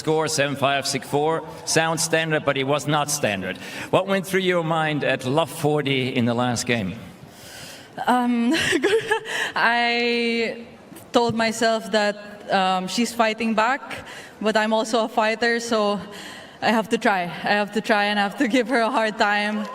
Score 7-5, 6-4. Sounds standard, but it was not standard. What went through your mind at love 40 in the last game? I told myself that she's fighting back, but I'm also a fighter, so I have to try. I have to try and I have to give her a hard time.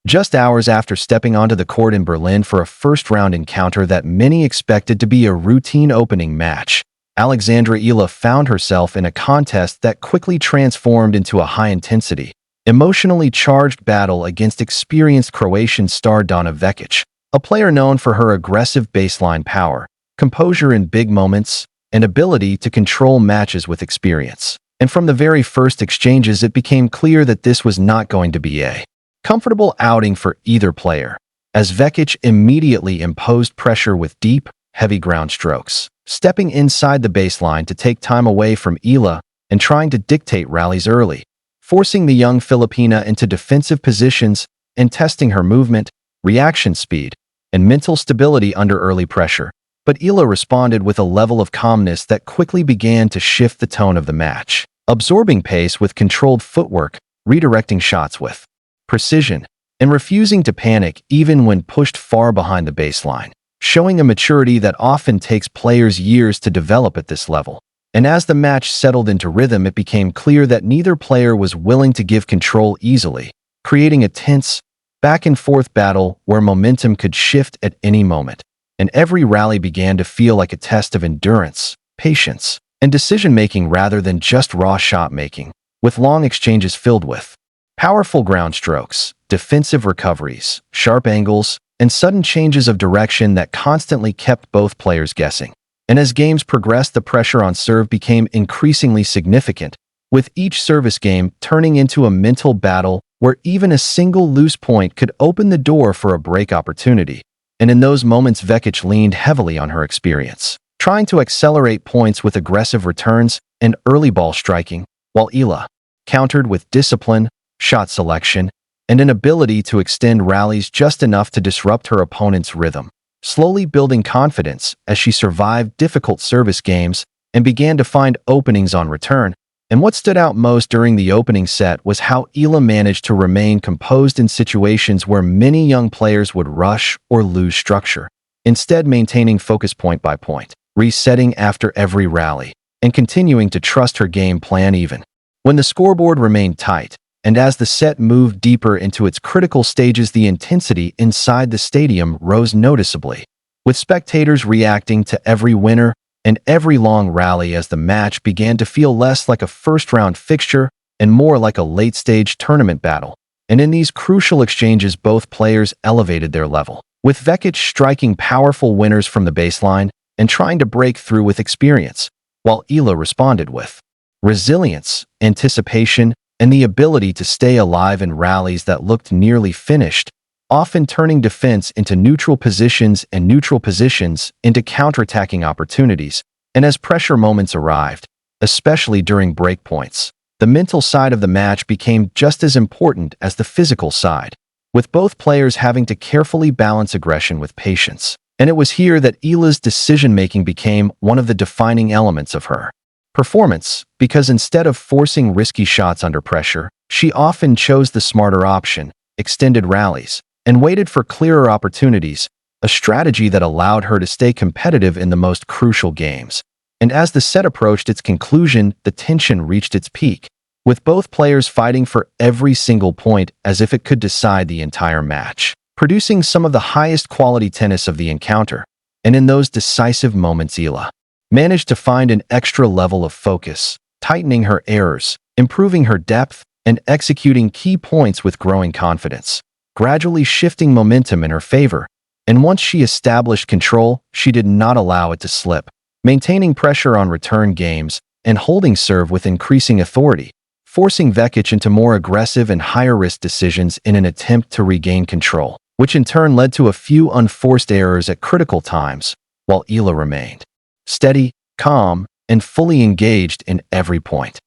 Just hours after stepping onto the court in Berlin for a first-round encounter that many expected to be a routine opening match, Alexandra Eala found herself in a contest that quickly transformed into a high-intensity, emotionally charged battle against experienced Croatian star Donna Vekic, a player known for her aggressive baseline power, composure in big moments, and ability to control matches with experience. And from the very first exchanges, it became clear that this was not going to be a comfortable outing for either player, as Vekic immediately imposed pressure with deep, heavy ground strokes, stepping inside the baseline to take time away from Eala and trying to dictate rallies early, forcing the young Filipina into defensive positions and testing her movement, reaction speed, and mental stability under early pressure. But Eala responded with a level of calmness that quickly began to shift the tone of the match, absorbing pace with controlled footwork, redirecting shots with precision, and refusing to panic even when pushed far behind the baseline, showing a maturity that often takes players years to develop at this level. And as the match settled into rhythm, it became clear that neither player was willing to give control easily, creating a tense, back-and-forth battle where momentum could shift at any moment. And every rally began to feel like a test of endurance, patience, and decision-making rather than just raw shot-making, with long exchanges filled with powerful ground strokes, defensive recoveries, sharp angles, and sudden changes of direction that constantly kept both players guessing. And as games progressed, the pressure on serve became increasingly significant, with each service game turning into a mental battle where even a single loose point could open the door for a break opportunity. And in those moments, Vekic leaned heavily on her experience, trying to accelerate points with aggressive returns and early ball striking, while Eala countered with discipline, shot selection, and an ability to extend rallies just enough to disrupt her opponent's rhythm, slowly building confidence as she survived difficult service games and began to find openings on return. And what stood out most during the opening set was how Eala managed to remain composed in situations where many young players would rush or lose structure, instead maintaining focus point by point, resetting after every rally, and continuing to trust her game plan even when the scoreboard remained tight. And as the set moved deeper into its critical stages, the intensity inside the stadium rose noticeably, with spectators reacting to every winner and every long rally as the match began to feel less like a first-round fixture and more like a late-stage tournament battle. And in these crucial exchanges, both players elevated their level, with Vekic striking powerful winners from the baseline and trying to break through with experience, while Eala responded with resilience, anticipation, and the ability to stay alive in rallies that looked nearly finished, often turning defense into neutral positions and neutral positions into counterattacking opportunities. And as pressure moments arrived, especially during break points, the mental side of the match became just as important as the physical side, with both players having to carefully balance aggression with patience. And it was here that Eala's decision-making became one of the defining elements of her performance, because instead of forcing risky shots under pressure, she often chose the smarter option, extended rallies, and waited for clearer opportunities, a strategy that allowed her to stay competitive in the most crucial games. And as the set approached its conclusion, the tension reached its peak, with both players fighting for every single point as if it could decide the entire match, producing some of the highest quality tennis of the encounter. And in those decisive moments, Eala managed to find an extra level of focus, tightening her errors, improving her depth, and executing key points with growing confidence, gradually shifting momentum in her favor. And once she established control, she did not allow it to slip, maintaining pressure on return games and holding serve with increasing authority, forcing Vekic into more aggressive and higher-risk decisions in an attempt to regain control, which in turn led to a few unforced errors at critical times, while Eala remained steady, calm, and fully engaged in every point.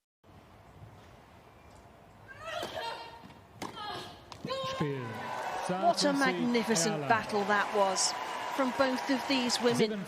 What a magnificent battle that was. from both of these women,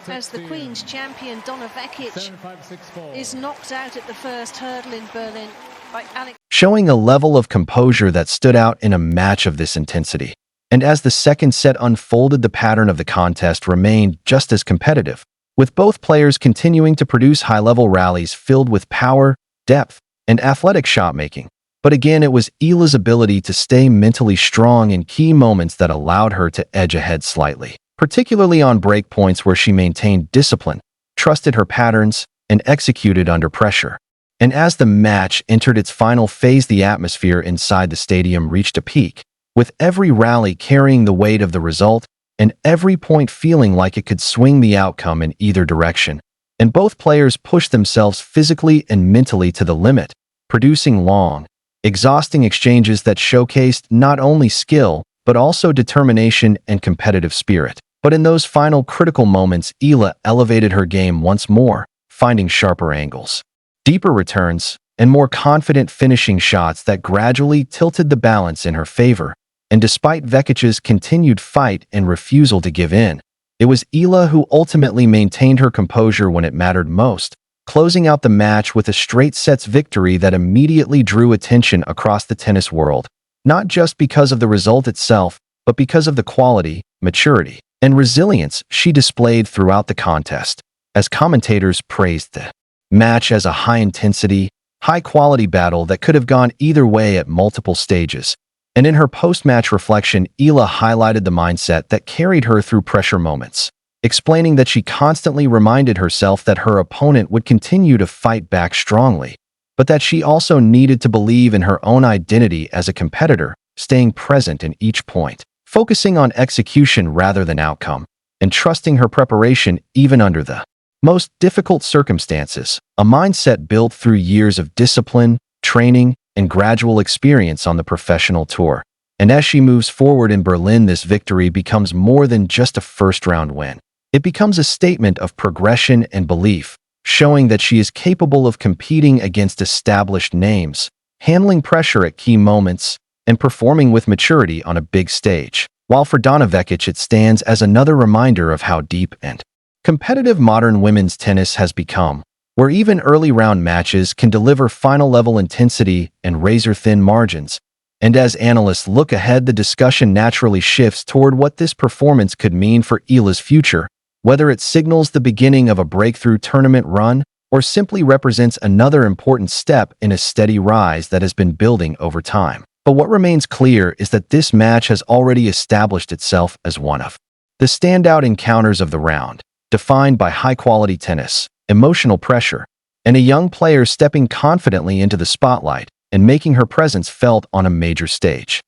as the Queen's champion Donna Vekic is knocked out at the first hurdle in Berlin by Alex. Showing a level of composure that stood out in a match of this intensity. And as the second set unfolded, the pattern of the contest remained just as competitive, with both players continuing to produce high-level rallies filled with power, depth, and athletic shot-making. But again, it was Eala's ability to stay mentally strong in key moments that allowed her to edge ahead slightly, particularly on break points where she maintained discipline, trusted her patterns, and executed under pressure. And as the match entered its final phase, the atmosphere inside the stadium reached a peak, with every rally carrying the weight of the result and every point feeling like it could swing the outcome in either direction. And both players pushed themselves physically and mentally to the limit, producing long, exhausting exchanges that showcased not only skill, but also determination and competitive spirit. But in those final critical moments, Eala elevated her game once more, finding sharper angles, deeper returns, and more confident finishing shots that gradually tilted the balance in her favor. And despite Vekic's continued fight and refusal to give in, it was Eala who ultimately maintained her composure when it mattered most, closing out the match with a straight sets victory that immediately drew attention across the tennis world, not just because of the result itself, but because of the quality, maturity, and resilience she displayed throughout the contest, as commentators praised the match as a high-intensity, high-quality battle that could have gone either way at multiple stages. And in her post-match reflection, Eala highlighted the mindset that carried her through pressure moments, explaining that she constantly reminded herself that her opponent would continue to fight back strongly, but that she also needed to believe in her own identity as a competitor, staying present in each point, focusing on execution rather than outcome, and trusting her preparation even under the most difficult circumstances, a mindset built through years of discipline, training, and gradual experience on the professional tour. And as she moves forward in Berlin, this victory becomes more than just a first-round win. It becomes a statement of progression and belief, showing that she is capable of competing against established names, handling pressure at key moments, and performing with maturity on a big stage. While for Donna Vekic, it stands as another reminder of how deep and competitive modern women's tennis has become, where even early round matches can deliver final-level intensity and razor-thin margins. And as analysts look ahead, the discussion naturally shifts toward what this performance could mean for Eala's future, whether it signals the beginning of a breakthrough tournament run or simply represents another important step in a steady rise that has been building over time. But what remains clear is that this match has already established itself as one of the standout encounters of the round, defined by high-quality tennis, emotional pressure, and a young player stepping confidently into the spotlight and making her presence felt on a major stage.